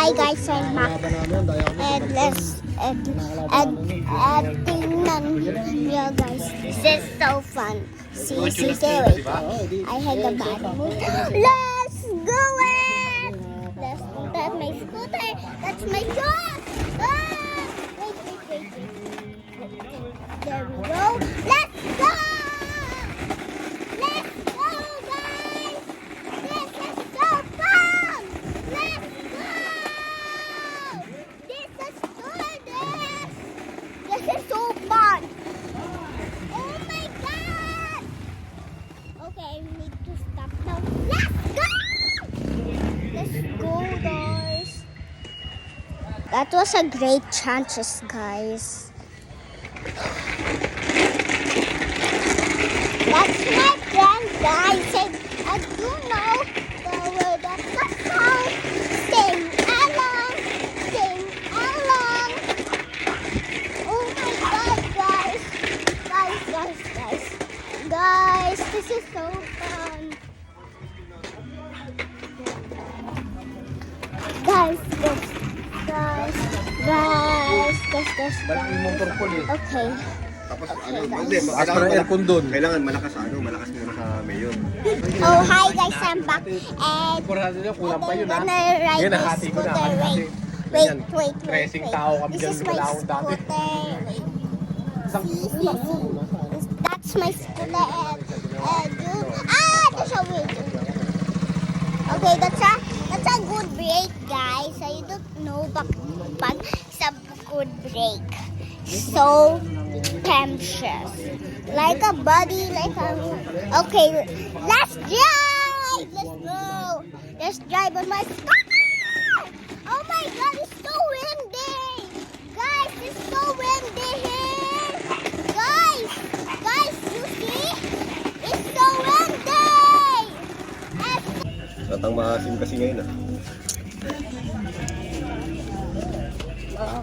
hi guys, I'm Mac. And let's tingnan nyo guys. This is so fun. See, there we go. I had the bottom. Let's go it! That's my scooter. That's my car. Ah! Wait. There we go. Let's go! Let's go, guys! This is so fun! Let's go! This is gorgeous! This is so fun! Oh my God! Okay, we need to stop now. Let's go! Let's go, guys! That was a great chances, guys. That's my friend, guys. I do know the word of the song. Sing along, sing along. Oh my God, guys. Guys, this is so fun. Guys. Balik yung motor ko eh. Okay. Tapos Okay, ano, guys. hindi, Taas pa ng aircon doon. kailangan malakas malakas muna sa mayor. Oh, hi guys, I'm back. And Sigurado nyo, kulang pa yun ha. I'm gonna ride Yun, this nahati ko na. scooter. Kasi, Wait. ganyan, tracing tao kami This dyan, is my wala akong dati. scooter. Isang kulang yun. That's my scooter. There's a window. Okay, that's a good break, guys. I don't know, but it's a good break. So temptress, like a buddy, Okay, let's drive. Let's go. Let's drive on my scooter. Oh my God, it's so windy, guys. It's so windy here, guys. You see? It's so windy. Natang maasim kasi ngayon ah.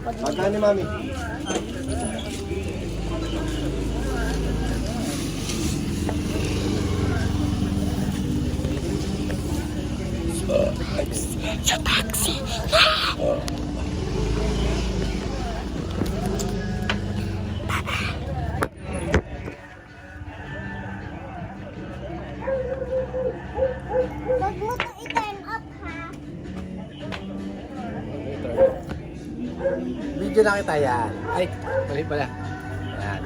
Magkano ni Mami? Sa taxi. Huwag mo ito i-turn up, ha? Video na kita yan. Ay, mali pala. Yan.